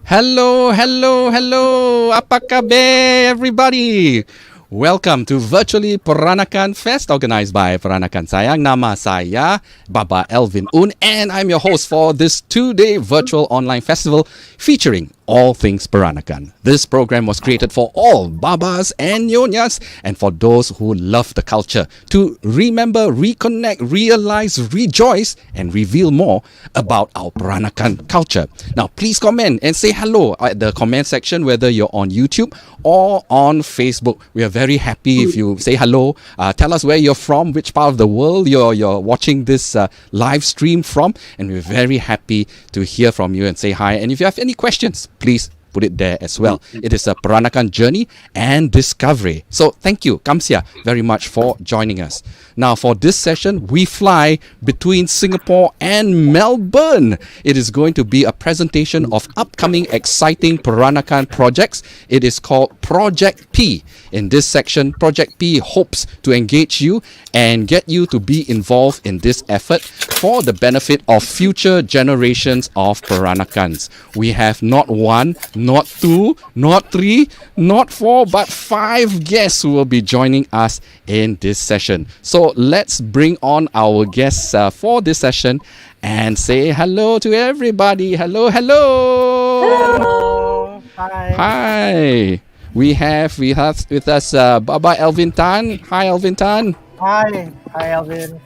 Hello, hello, hello. Apa kabar, everybody? Welcome to Virtually Peranakan Fest organized by Peranakan Sayang. Nama saya Baba Alvin and I'm your host for this two-day virtual online festival featuring all things Peranakan. This program was created for all Babas and Nyonyas and for those who love the culture to remember, reconnect, realize, rejoice and reveal more about our Peranakan culture. Now, please comment and say hello at the comment section, whether you're on YouTube or on Facebook. We are very happy if you say hello. Tell us where you're from, which part of the world you're watching this live stream from, and we're very happy to hear from you and say hi. And if you have any questions, please put it there as well. It is a Peranakan journey and discovery. So thank you, Kamsia, very much for joining us. Now for this session, we fly between Singapore and Melbourne. It is going to be a presentation of upcoming exciting Peranakan projects. It is called Project P. In this section, Project P hopes to engage you and get you to be involved in this effort for the benefit of future generations of Peranakans. We have not one, not two, not three, not four, but 5 guests who will be joining us in this session. So let's bring on our guests for this session and say hello to everybody. Hello, hello. Hello. Hi. Hi. We have with us Baba Alvin Tan. Hi, Alvin Tan. Hi. Hi, Alvin.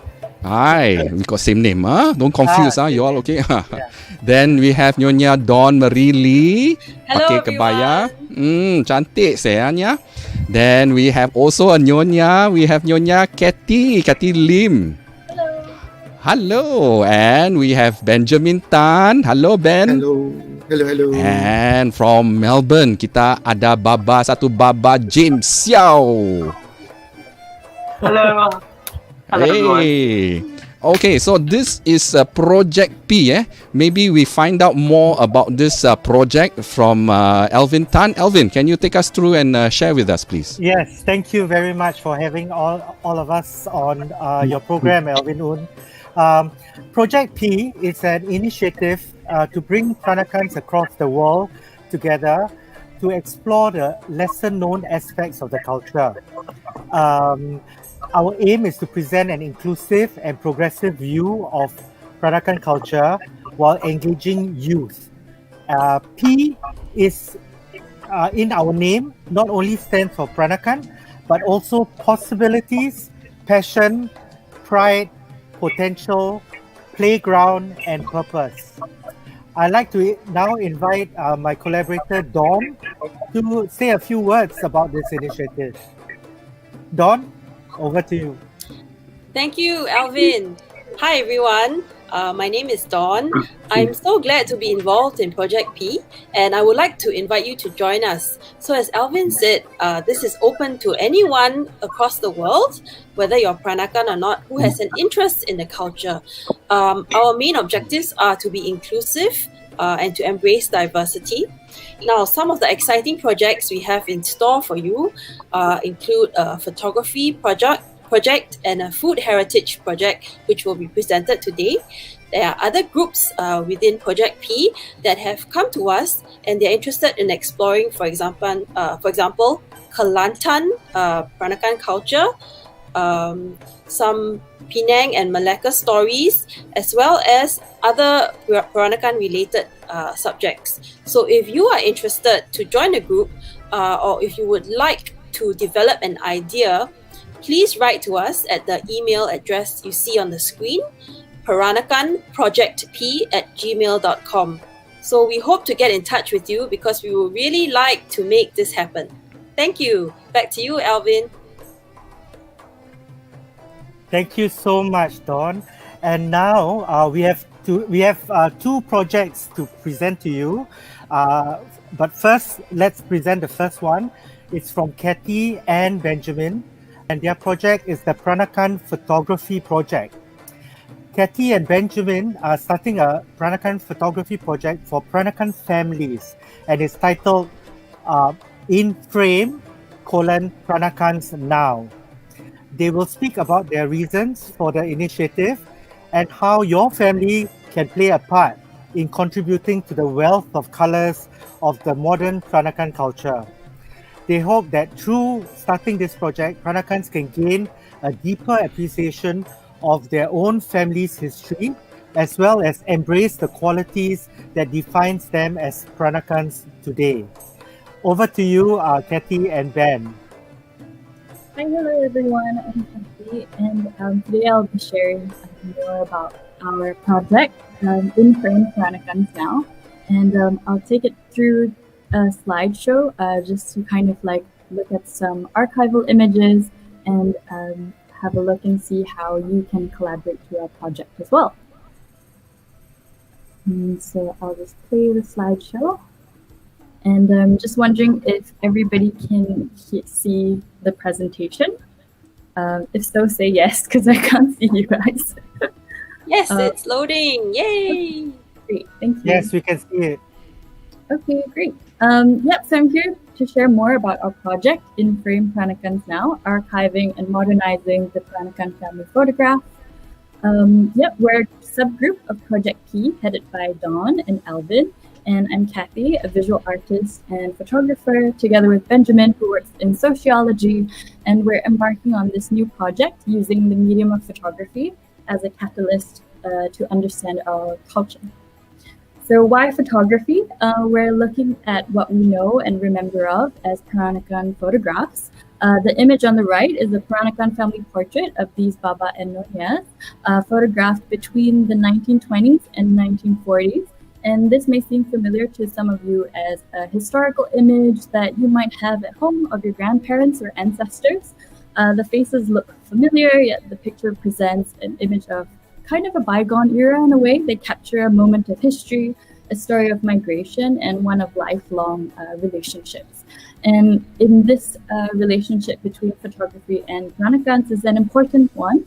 Hi, we got same name, huh? Don't confuse, you all okay? Yeah. Then we have Nyonya Dawn Marie Lee. Hello, Pakai kebaya. everyone. Cantik sayangnya. Then we have also a Nyonya. We have Nyonya Kathy Lim. Hello. And we have Benjamin Tan. Hello, Ben. Hello. And from Melbourne, kita ada Baba James Seow. Hello. Hello, everyone. Hey. Okay, so this is Project P. Maybe we find out more about this project from Alvin Tan. Alvin, can you take us through and share with us, please? Yes, thank you very much for having all of us on your program, Alvin Un. Project P is an initiative to bring Peranakans across the world together to explore the lesser-known aspects of the culture. Our aim is to present an inclusive and progressive view of Peranakan culture while engaging youth. P is in our name, not only stands for Peranakan, but also possibilities, passion, pride, potential, playground, and purpose. I'd like to now invite my collaborator, Dawn, to say a few words about this initiative. Dawn, over to you. Thank you, Alvin. Hi, everyone. My name is Dawn. I'm so glad to be involved in Project P, and I would like to invite you to join us. So as Alvin said, this is open to anyone across the world, whether you're Peranakan or not, who has an interest in the culture. Our main objectives are to be inclusive and to embrace diversity. Now, some of the exciting projects we have in store for you include a photography project and a food heritage project, which will be presented today. There are other groups within Project P that have come to us and they're interested in exploring, for example, Kelantan Peranakan culture, some Penang and Malacca stories, as well as other Peranakan related subjects. So if you are interested to join a group or if you would like to develop an idea, please write to us at the email address you see on the screen, peranakanprojectp@gmail.com. So we hope to get in touch with you because we would really like to make this happen. Thank you. Back to you, Alvin. Thank you so much, Dawn. And now we have two projects to present to you. But first, let's present the first one. It's from Kathy and Benjamin, and their project is the Peranakan Photography Project. Kathy and Benjamin are starting a Peranakan photography project for Peranakan families, and it's titled In Frame: Peranakans Now. They will speak about their reasons for the initiative and how your family can play a part in contributing to the wealth of colors of the modern Peranakan culture. They hope that through starting this project, Peranakans can gain a deeper appreciation of their own family's history, as well as embrace the qualities that defines them as Peranakans today. Over to you, Kathy and Ben. Hi, hello everyone. I'm Kathy, and today I'll be sharing more about our project in frame Peranakan now, and I'll take it through a slideshow just to kind of like look at some archival images and have a look and see how you can collaborate through our project as well. So I'll just play the slideshow. And I'm just wondering if everybody can see the presentation. If so, say yes, because I can't see you guys. Yes, it's loading. Yay! Great, thank you. Yes, we can see it. Okay, great. Yep, so I'm here to share more about our project in Frame Peranakans Now, archiving and modernizing the Peranakan family photograph. Yep, we're a subgroup of Project P headed by Dawn and Alvin. And I'm Kathy, a visual artist and photographer, together with Benjamin, who works in sociology. And we're embarking on this new project using the medium of photography as a catalyst to understand our culture. So why photography? We're looking at what we know and remember of as Peranakan photographs. The image on the right is a Peranakan family portrait of these Baba and Nyonya, photographed between the 1920s and 1940s. And this may seem familiar to some of you as a historical image that you might have at home of your grandparents or ancestors. The faces look familiar, yet the picture presents an image of kind of a bygone era in a way. They capture a moment of history, a story of migration, and one of lifelong relationships. And in this relationship between photography and Peranakans is an important one,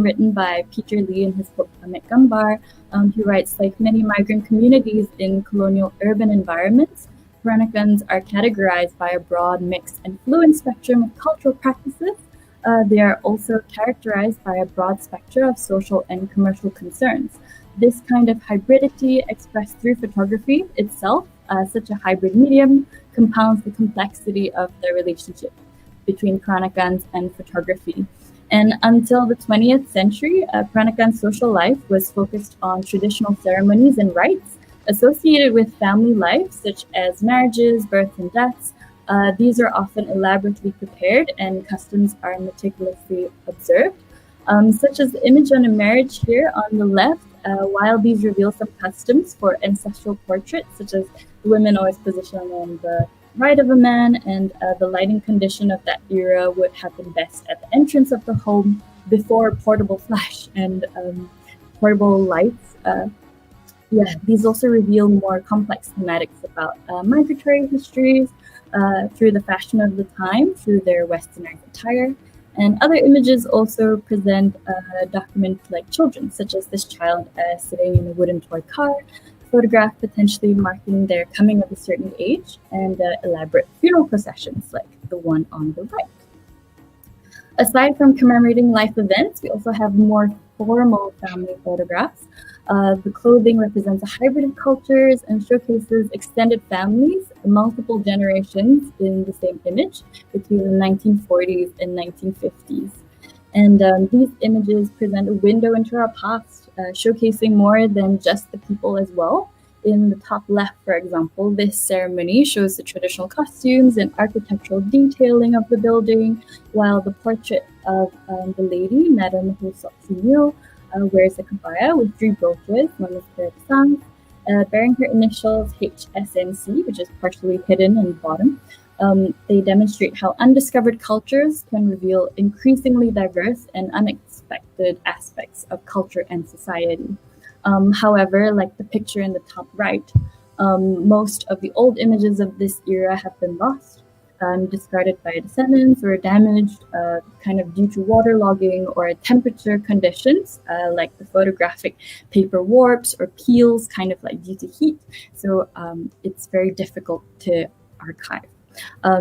written by Peter Lee in his book Amek Gambar. He writes, like many migrant communities in colonial urban environments, Peranakans are categorized by a broad, mixed, and fluent spectrum of cultural practices. They are also characterized by a broad spectrum of social and commercial concerns. This kind of hybridity expressed through photography itself, such a hybrid medium, compounds the complexity of the relationship between Peranakans and photography. And until the 20th century, Peranakan social life was focused on traditional ceremonies and rites associated with family life, such as marriages, births, and deaths. These are often elaborately prepared and customs are meticulously observed, such as the image on a marriage here on the left. While these reveal some customs for ancestral portraits, such as the women always positioned on the right of a man, and the lighting condition of that era would have been best at the entrance of the home before portable flash and portable lights. These also reveal more complex thematics about migratory histories through the fashion of the time, through their westernized attire. And other images also present documents like children, such as this child sitting in a wooden toy car, photograph potentially marking their coming of a certain age, and elaborate funeral processions like the one on the right. Aside from commemorating life events, we also have more formal family photographs. The clothing represents a hybrid of cultures and showcases extended families, multiple generations in the same image between the 1940s and 1950s. And these images present a window into our past, showcasing more than just the people as well. In the top left, for example, this ceremony shows the traditional costumes and architectural detailing of the building, while the portrait of the lady, Madame Husotsunyo, wears a kabaya with 3 brooches, known as peresangs, bearing her initials HSNC, which is partially hidden in the bottom. They demonstrate how undiscovered cultures can reveal increasingly diverse and unexpected aspects of culture and society. However, like the picture in the top right, most of the old images of this era have been lost, discarded by descendants or damaged kind of due to waterlogging or temperature conditions, like the photographic paper warps or peels, kind of like due to heat. So it's very difficult to archive.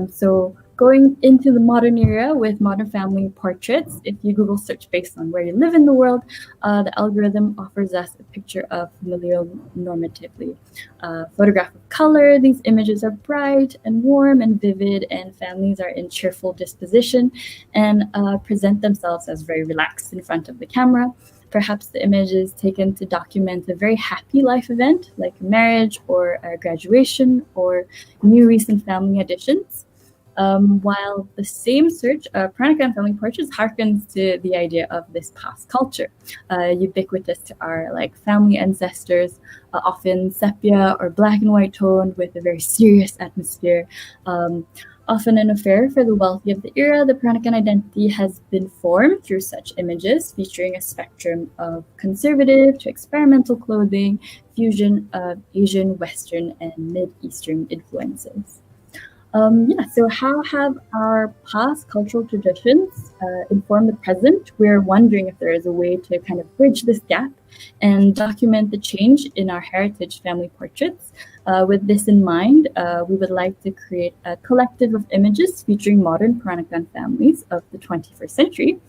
So Going into the modern era with modern family portraits, if you Google search based on where you live in the world, the algorithm offers us a picture of familial normatively. Photograph of color, these images are bright and warm and vivid, and families are in cheerful disposition and present themselves as very relaxed in front of the camera. Perhaps the image is taken to document a very happy life event, like a marriage or a graduation or new recent family additions. While the same search, Peranakan family portraits, harkens to the idea of this past culture, ubiquitous to our like family ancestors, often sepia or black and white toned with a very serious atmosphere. Often an affair for the wealthy of the era, the Peranakan identity has been formed through such images, featuring a spectrum of conservative to experimental clothing, fusion of Asian, Western, and Mid-Eastern influences. So how have our past cultural traditions informed the present? We're wondering if there is a way to kind of bridge this gap and document the change in our heritage family portraits. With this in mind, we would like to create a collective of images featuring modern Peranakan families of the 21st century,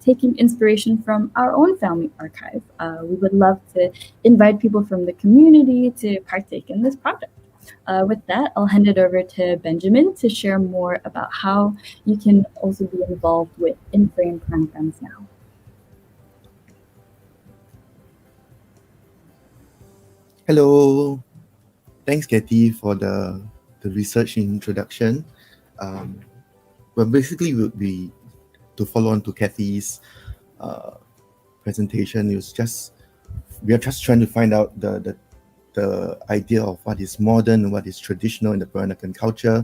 taking inspiration from our own family archive. We would love to invite people from the community to partake in this project. With that, I'll hand it over to Benjamin to share more about how you can also be involved with in-frame Peranakans now. Hello. Thanks, Katie, for the research introduction. Basically, to follow on to Kathy's presentation, we are just trying to find out the idea of what is modern and what is traditional in the Peranakan culture.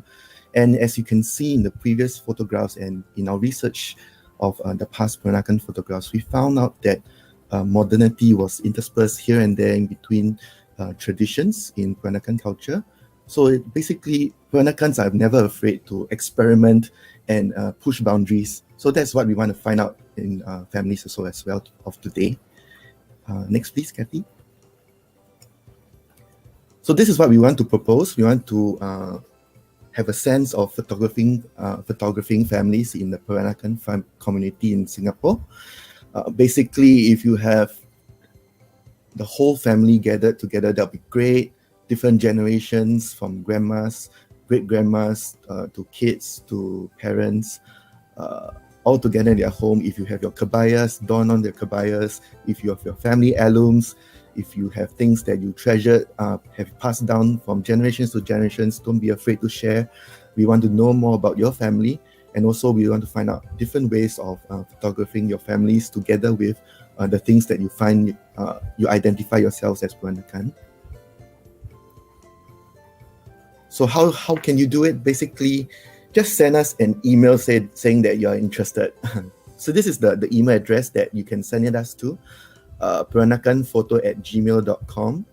And as you can see in the previous photographs and in our research of the past Peranakan photographs, we found out that modernity was interspersed here and there in between traditions in Peranakan culture. So basically, Peranakans are never afraid to experiment and push boundaries. So that's what we want to find out in families as well of today. Next, please, Kathy. So this is what we want to propose. We want to have a sense of photographing families in the Peranakan community in Singapore. Basically, if you have the whole family gathered together, that'll be great. Different generations, from grandmas, great-grandmas, to kids, to parents, all together in their home. If you have your kabayas, don on their kabayas. If you have your family heirlooms, if you have things that you treasured, have passed down from generations to generations, don't be afraid to share. We want to know more about your family, and also we want to find out different ways of photographing your families together with the things that you find you identify yourselves as Peranakan. So how can you do it? Basically, just send us an email saying that you're interested. So this is the email address that you can send it us to, peranakanphoto@gmail.com.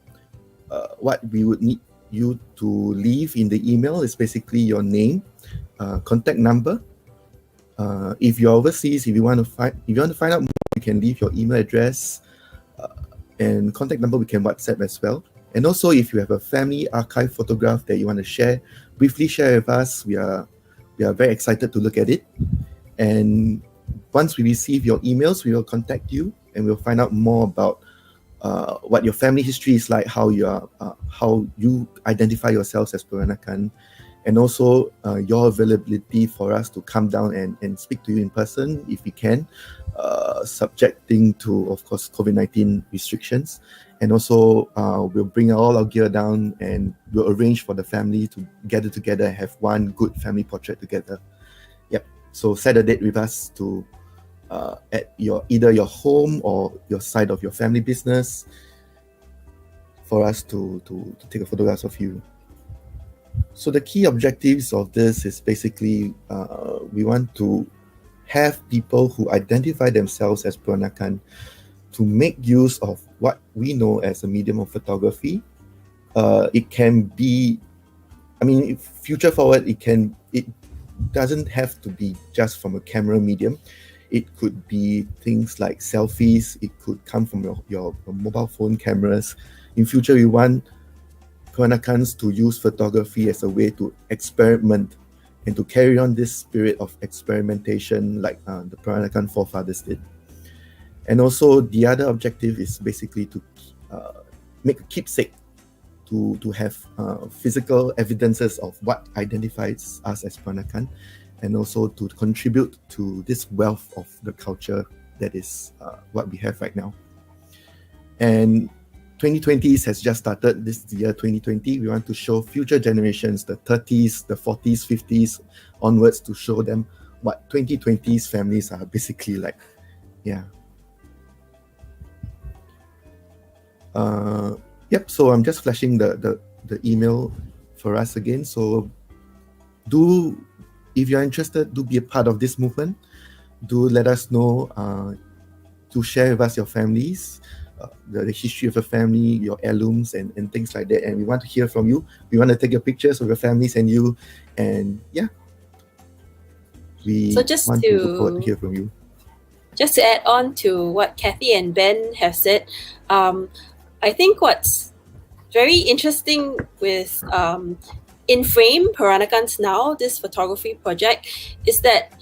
What we would need you to leave in the email is basically your name, contact number. If you're overseas, if you want to find out more, you can leave your email address and contact number. We can WhatsApp as well. And also, if you have a family archive photograph that you want to share, briefly share with us. We are very excited to look at it. And once we receive your emails, we will contact you and we'll find out more about what your family history is like, how you identify yourselves as Peranakan, and also your availability for us to come down and speak to you in person if we can, subjecting to, of course, COVID-19 restrictions. And also, we'll bring all our gear down and we'll arrange for the family to gather together and have one good family portrait together. Yep. So set a date with us to at either your home or your side of your family business for us to take a photograph of you. So the key objectives of this is basically we want to have people who identify themselves as Peranakan to make use of what we know as a medium of photography. It can be, future forward, it doesn't have to be just from a camera medium. It could be things like selfies. It could come from your mobile phone cameras. In future, we want Peranakans to use photography as a way to experiment and to carry on this spirit of experimentation like the Peranakan forefathers did. And also the other objective is basically to make a keepsake, to have physical evidences of what identifies us as Peranakan, and also to contribute to this wealth of the culture that is what we have right now. And 2020 has just started. This year 2020, we want to show future generations, the 30s, the 40s, 50s onwards, to show them what 2020's families are basically like. Yeah. Yep, so I'm just flashing the email for us again. So if you're interested, do be a part of this movement. Do let us know, to share with us your families, the history of your family, your heirlooms, and things like that. And we want to hear from you. We want to take your pictures of your families and you. And yeah, we So just want to look forward to hear from you. Just to add on to what Kathy and Ben have said, I think what's very interesting with In Frame Peranakans Now, this photography project, is that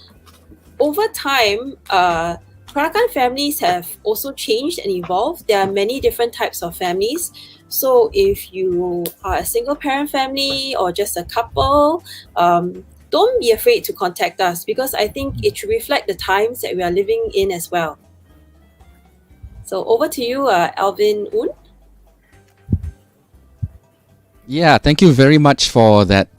over time, Peranakan families have also changed and evolved. There are many different types of families. So if you are a single parent family or just a couple, don't be afraid to contact us, because I think it should reflect the times that we are living in as well. So over to you, Alvin Un. Yeah, thank you very much for that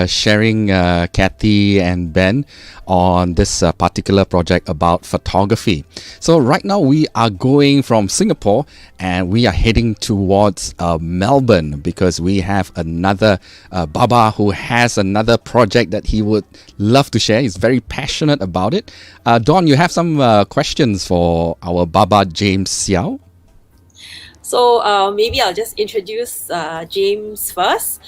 sharing, Kathy and Ben, on this particular project about photography. So right now we are going from Singapore and we are heading towards Melbourne, because we have another Baba who has another project that he would love to share. He's very passionate about it. Dawn, you have some questions for our Baba James Seow? So maybe I'll just introduce James first.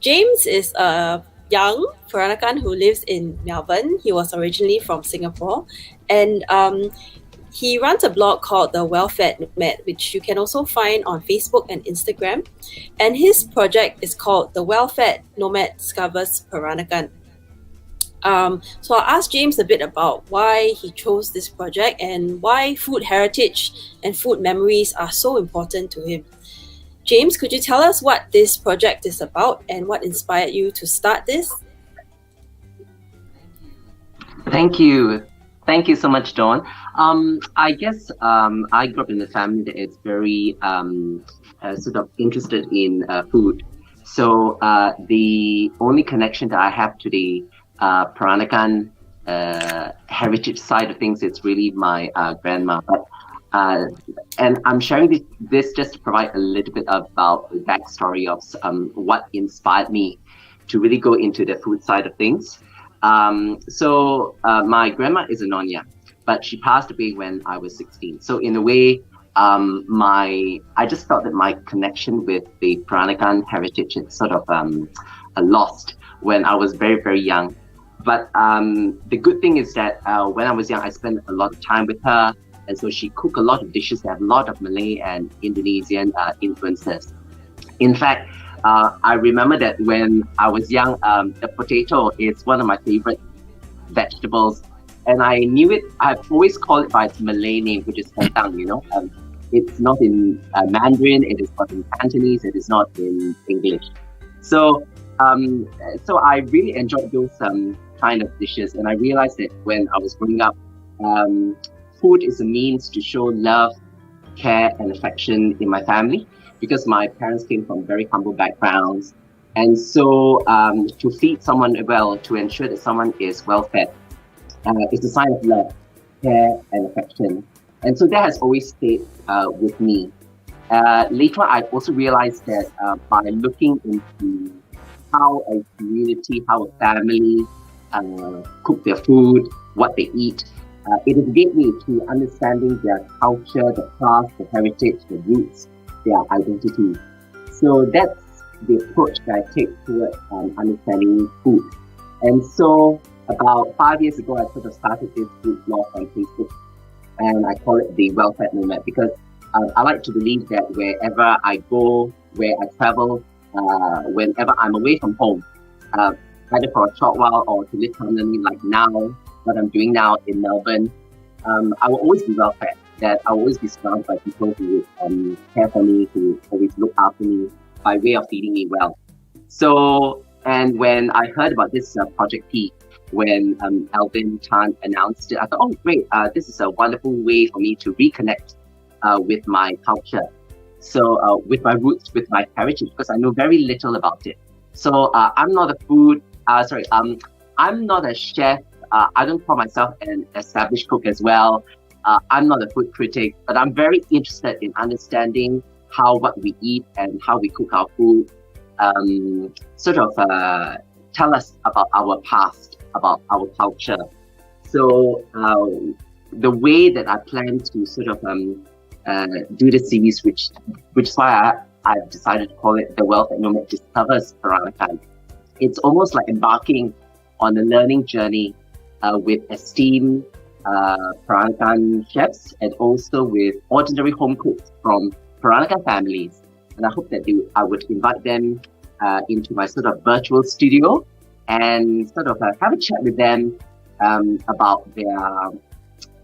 James is a young Peranakan who lives in Melbourne. He was originally from Singapore, and he runs a blog called The Well-Fed Nomad, which you can also find on Facebook and Instagram. And his project is called The Well-Fed Nomad Discovers Peranakan. So I'll ask James a bit about why he chose this project and why food heritage and food memories are so important to him. James, could you tell us what this project is about and what inspired you to start this? Thank you. Thank you so much, Dawn. I guess I grew up in a family that is very sort of interested in food. So the only connection that I have to the Peranakan heritage side of things, it's really my grandma. But and I'm sharing this just to provide a little bit about the backstory of what inspired me to really go into the food side of things. So my grandma is a Nyonya, but she passed away when I was 16. So in a way, I just felt that my connection with the Peranakan heritage is sort of lost when I was very, very young. But the good thing is that when I was young, I spent a lot of time with her. And so she cooked a lot of dishes that have a lot of Malay and Indonesian influences. In fact, I remember that when I was young, the potato is one of my favorite vegetables. And I knew it, I've always called it by its Malay name, which is kentang, you know. It's not in Mandarin, it is not in Cantonese, it is not in English. So I really enjoyed those kind of dishes. And I realized that when I was growing up, food is a means to show love, care, and affection in my family, because my parents came from very humble backgrounds. And so to feed someone well, to ensure that someone is well fed, is a sign of love, care, and affection. And so that has always stayed with me. Later on, I also realized that by looking into how a community, how a family cook their food, what they eat, it has led me to understanding their culture, the past, the heritage, the roots, their identity. So that's the approach that I take towards understanding food. And so about 5 years ago, I sort of started this food blog on Facebook, and I call it the Well-Fed Nomad, because I like to believe that wherever I go, where I travel, whenever I'm away from home, either for a short while or to live permanently, like now, what I'm doing now in Melbourne, I will always be well fed. That I will always be surrounded by people who care for me, who always look after me by way of feeding me well. So, and when I heard about this Project P, when Alvin Tan announced it, I thought, oh great, this is a wonderful way for me to reconnect with my culture. So with my roots, with my heritage, because I know very little about it. So I'm not a I'm not a chef. I don't call myself an established cook as well. I'm not a food critic, but I'm very interested in understanding how what we eat and how we cook our food tell us about our past, about our culture. So the way that I plan to do this series, which is why I've decided to call it The Wealth That Nomad Discovers Peranakan. It's almost like embarking on a learning journey with esteemed Peranakan chefs and also with ordinary home cooks from Peranakan families. And I hope that I would invite them into my virtual studio and have a chat with them about their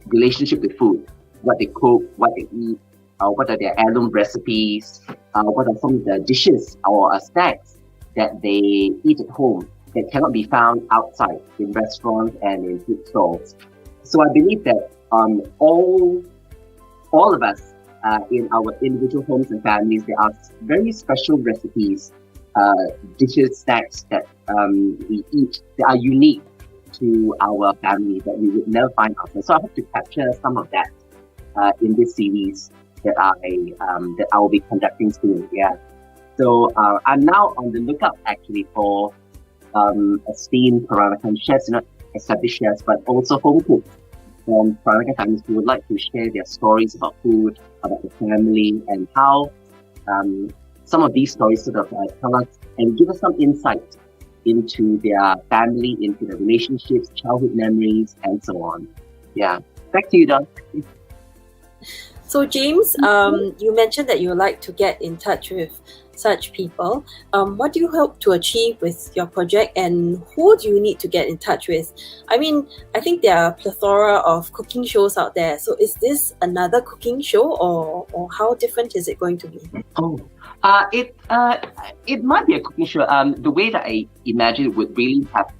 relationship with food, what they cook, what they eat, what are their heirloom recipes, what are some of the dishes or snacks that they eat at home that cannot be found outside in restaurants and in food stalls. So I believe that all of us in our individual homes and families, there are very special recipes, dishes, snacks that we eat that are unique to our family that we would never find outside. So I hope to capture some of that in this series that I will be conducting soon. Yeah. So I'm now on the lookout actually for esteemed Peranakan chefs, not established chefs, but also home cooks from Peranakan families who would like to share their stories about food, about the family, and how some of these stories tell us and give us some insight into their family, into their relationships, childhood memories, and so on. Yeah. Back to you, Don. So James, you mentioned that you would like to get in touch with such people. What do you hope to achieve with your project, and who do you need to get in touch with? I mean, I think there are a plethora of cooking shows out there. So is this another cooking show, or how different is it going to be? It might be a cooking show. The way that I imagine it would really have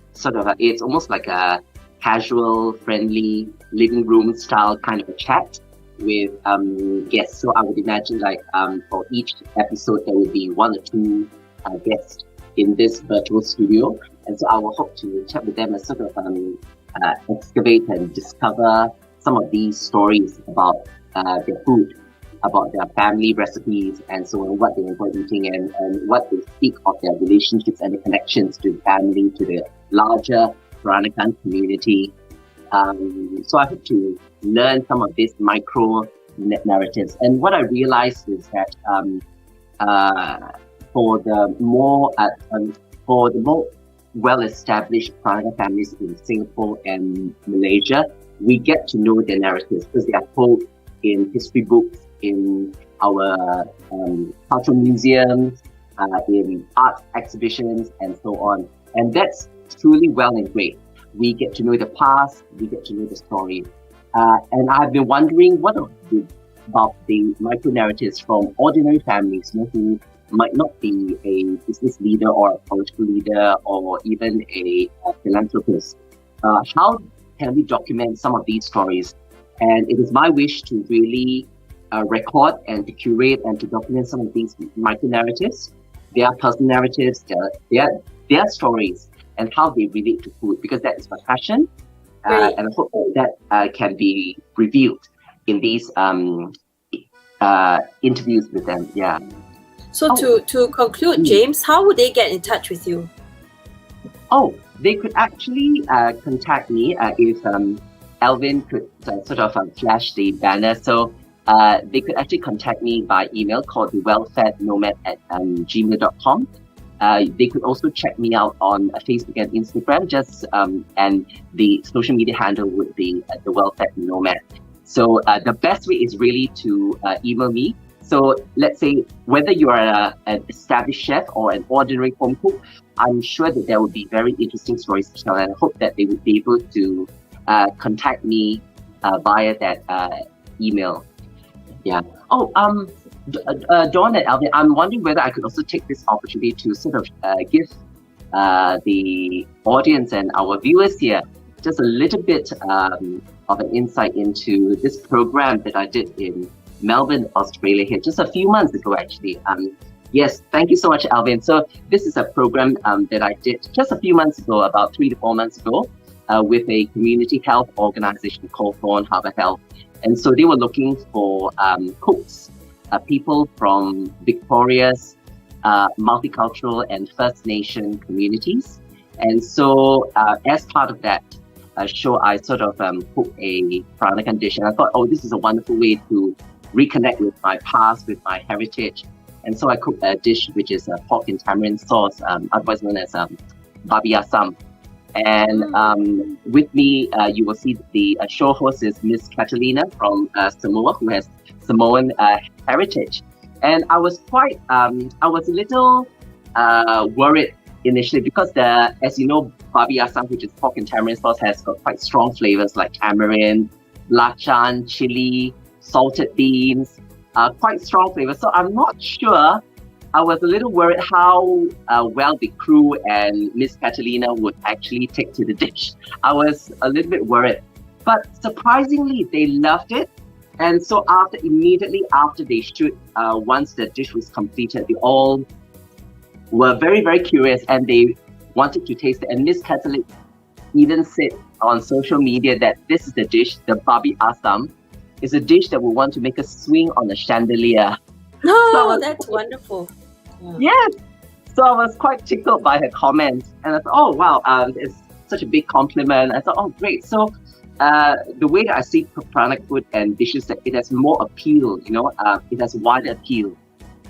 it's almost like a casual, friendly living room style kind of a chat with guests. So I would imagine for each episode there would be one or two guests in this virtual studio, and so I will hope to chat with them and excavate and discover some of these stories about their food, about their family recipes, and so on, what they enjoy eating, and what they speak of their relationships and the connections to the family, to the larger Peranakan community. So I hope to learn some of these micro narratives. And what I realized is that for the more well-established Peranakan families in Singapore and Malaysia, we get to know their narratives because they are told in history books, in our cultural museums, in art exhibitions, and so on. And that's truly well and great. We get to know the past, we get to know the story. And I've been wondering about the micro-narratives from ordinary families who might not be a business leader or a political leader or even a philanthropist. How can we document some of these stories? And it is my wish to really record and to curate and to document some of these micro-narratives, their personal narratives, their stories, and how they relate to food, because that is my passion. And I hope that can be revealed in these interviews with them. Yeah. So to conclude, James, how would they get in touch with you? Oh, they could actually contact me if Alvin could flash the banner. So they could actually contact me by email called thewellfednomad@gmail.com. They could also check me out on Facebook and Instagram, and the social media handle would be The Well Fed Nomad. So the best way is really to email me. So let's say whether you are an established chef or an ordinary home cook, I'm sure that there will be very interesting stories to tell, and I hope that they would be able to contact me via that email. Yeah. Oh, Dawn and Alvin, I'm wondering whether I could also take this opportunity to sort of give the audience and our viewers here just a little bit of an insight into this program that I did in Melbourne, Australia here just a few months ago, actually. Yes, thank you so much, Alvin. So this is a program that I did just a few months ago, about 3 to 4 months ago, with a community health organization called Thorn Harbour Health. And so they were looking for cooks, people from Victoria's multicultural and First Nation communities. And so as part of that show, I sort of cooked a Peranakan dish. And I thought, oh, this is a wonderful way to reconnect with my past, with my heritage. And so I cooked a dish which is a pork and tamarind sauce, otherwise known as babi asam. And with me, you will see the show host is Miss Catalina from Samoa, who has Samoan heritage. And I was I was a little worried initially because as you know, babi asam, which is pork and tamarind sauce, has got quite strong flavors like tamarind, lachan, chili, salted beans, quite strong flavors. So I'm not sure. I was a little worried how well the crew and Miss Catalina would actually take to the dish. I was a little bit worried, but surprisingly, they loved it. And so immediately after they shoot, once the dish was completed, they all were very, very curious and they wanted to taste it. And Miss Catalina even said on social media that this is the dish, the babi asam, is a dish that will want to make a swing on a chandelier. Oh, that's wonderful. Yes. So I was quite tickled by her comments. And I thought, oh, wow, it's such a big compliment. I thought, oh, great. So the way that I see Peranakan food and dishes, that it has more appeal, it has wider appeal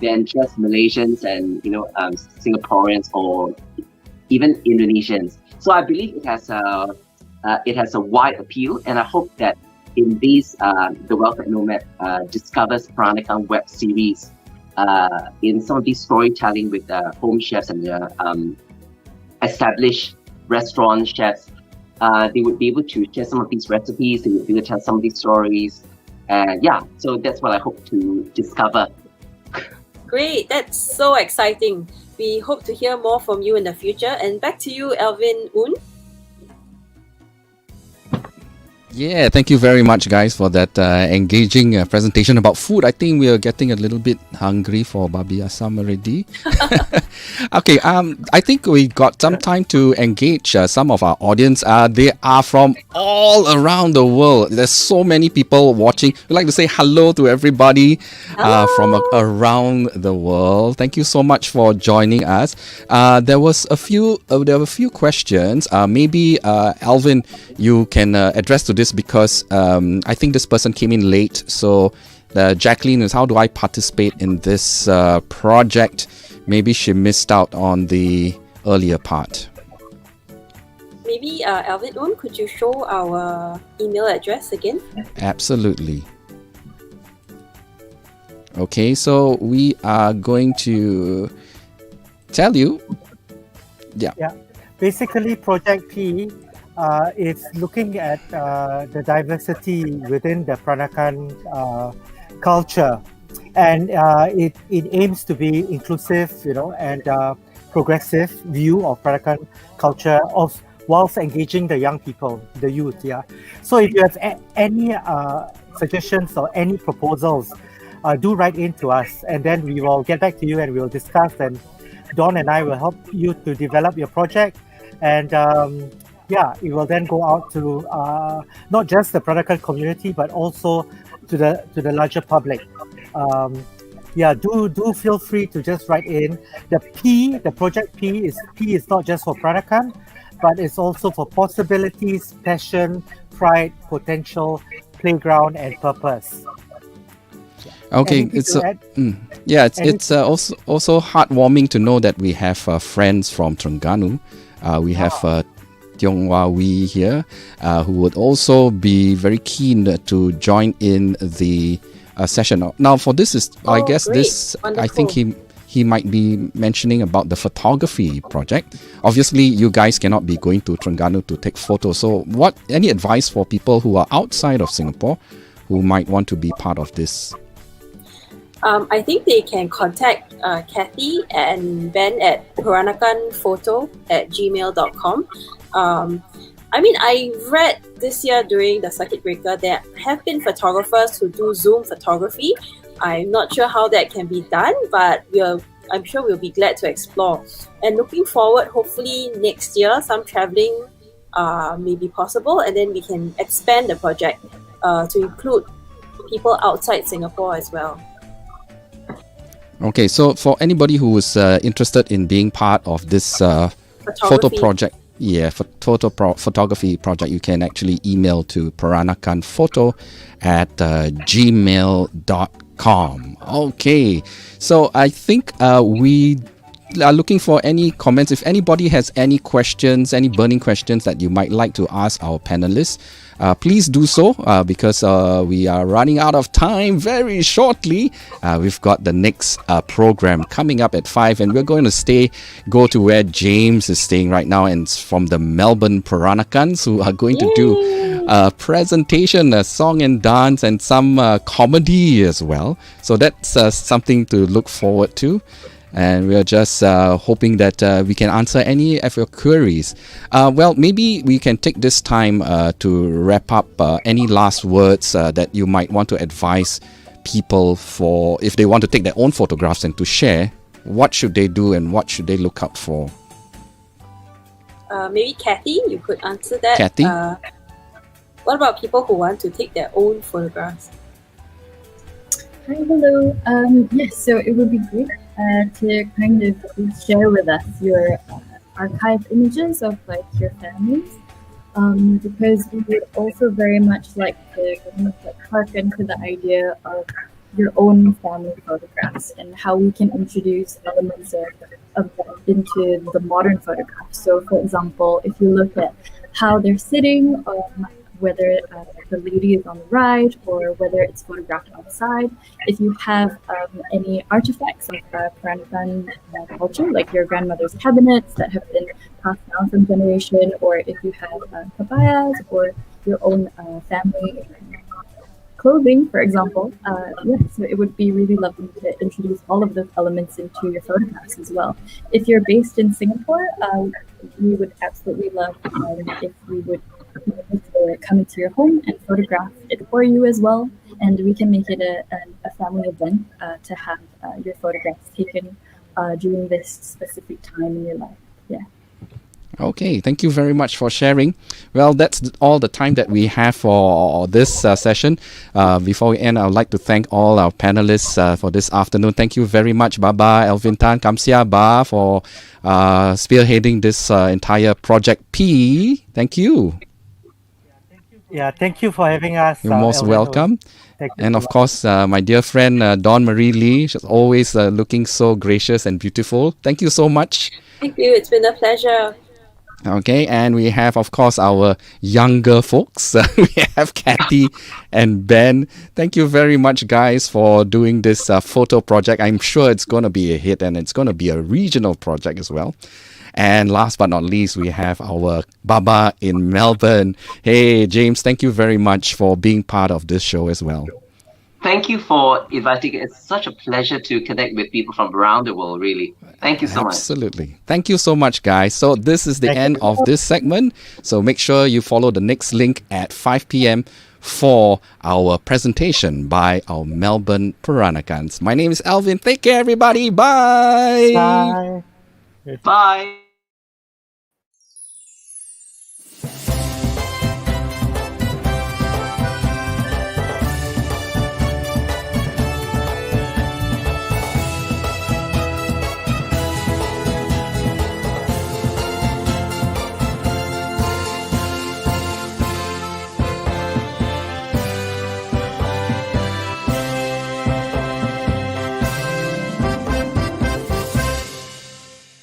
than just Malaysians and, Singaporeans or even Indonesians. So I believe it has a wide appeal. And I hope that in these, the Well-Fed Nomad discovers Peranakan web series, in some of these storytelling with home chefs and established restaurant chefs, they would be able to share some of these recipes, they would be able to tell some of these stories. And so that's what I hope to discover. Great, that's so exciting. We hope to hear more from you in the future. And back to you, Alvin Un. Yeah, thank you very much, guys, for that engaging presentation about food. I think we are getting a little bit hungry for babi asam already. Okay, I think we got some time to engage some of our audience. They are from all around the world. There's so many people watching. We'd like to say hello to everybody from around the world. Thank you so much for joining us. There were a few questions. Maybe Alvin, you can address to this because I think this person came in late. So Jacqueline is, how do I participate in this project? Maybe she missed out on the earlier part. Maybe Alvin Un, could you show our email address again? Absolutely. Okay, so we are going to tell you. Yeah. Basically, Project P is looking at the diversity within the Peranakan culture, and it aims to be inclusive, and progressive view of Peranakan culture whilst engaging the young people, the youth. So if you have any suggestions or any proposals, do write in to us, and then we will get back to you and we'll discuss. And Dawn and I will help you to develop your project, and it will then go out to not just the Peranakan community, but also to the larger public. Do feel free to just write in. The Project P is not just for Peranakan, but it's also for possibilities, passion, pride, potential, playground, and purpose. Okay, it's also heartwarming to know that we have friends from Terengganu. We have Tiong Wah Wee here, who would also be very keen to join in the session. Now, for this is, I Oh, guess great. this, I think Wonderful. he might be mentioning about the photography project. Obviously, you guys cannot be going to Terengganu to take photos. So, any advice for people who are outside of Singapore who might want to be part of this? I think they can contact Kathy and Ben at peranakanphoto@gmail.com. I read this year during the circuit breaker there have been photographers who do Zoom photography. I'm not sure how that can be done, but I'm sure we'll be glad to explore. And looking forward, hopefully next year, some traveling may be possible, and then we can expand the project to include people outside Singapore as well. Okay, so for anybody who is interested in being part of this photo Photography. project, photography project, you can actually email to peranakanphoto@gmail.com. Okay, so I think we are looking for any comments. If anybody has any questions, any burning questions that you might like to ask our panelists, please do so because we are running out of time very shortly. We've got the next program coming up at 5, and we're going to go to where James is staying right now, and it's from the Melbourne Peranakans, who are going to do a presentation, a song and dance, and some comedy as well. So that's something to look forward to. And we're just hoping that we can answer any of your queries. Well, maybe we can take this time to wrap up any last words that you might want to advise people for if they want to take their own photographs and to share. What should they do and what should they look out for? Maybe Kathy, you could answer that. Kathy? What about people who want to take their own photographs? Hi, hello. Yes, so it would be great to kind of share with us your archive images of like your families, because we would also very much like to hearken to the idea of your own family photographs and how we can introduce elements of that into the modern photographs. So, for example, if you look at how they're sitting, whether the lady is on the right or whether it's photographed outside. If you have any artifacts of Peranakan culture, like your grandmother's cabinets that have been passed down from generation, or if you have kabayas or your own family clothing, for example, so it would be really lovely to introduce all of those elements into your photographs as well. If you're based in Singapore, we would absolutely love if we would come into your home and photograph it for you as well, and we can make it a family event to have your photographs taken during this specific time in your life. Yeah. Okay, thank you very much for sharing. Well, that's all the time that we have for this session. Before we end, I would like to thank all our panelists for this afternoon. Thank you very much, Baba, Alvin Tan, Kamsia Ba, for spearheading this entire Project P. Thank you. Yeah, thank you for having us. You're most Alvin. welcome. Thank you And so of much. course, my dear friend Dawn Marie Lee, she's always looking so gracious and beautiful. Thank you so much. Thank you. It's been a pleasure. Okay, and we have, of course, our younger folks. We have Kathy and Ben. Thank you very much, guys, for doing this photo project. I'm sure it's going to be a hit, and it's going to be a regional project as well. And last but not least, we have our Baba in Melbourne. Hey, James, thank you very much for being part of this show as well. Thank you for inviting. It's such a pleasure to connect with people from around the world, really. Thank you so much. Absolutely. Thank you so much, guys. So this is the end of this segment. So make sure you follow the next link at 5 p.m. for our presentation by our Melbourne Peranakans. My name is Alvin. Take care, everybody. Bye. Bye. Bye.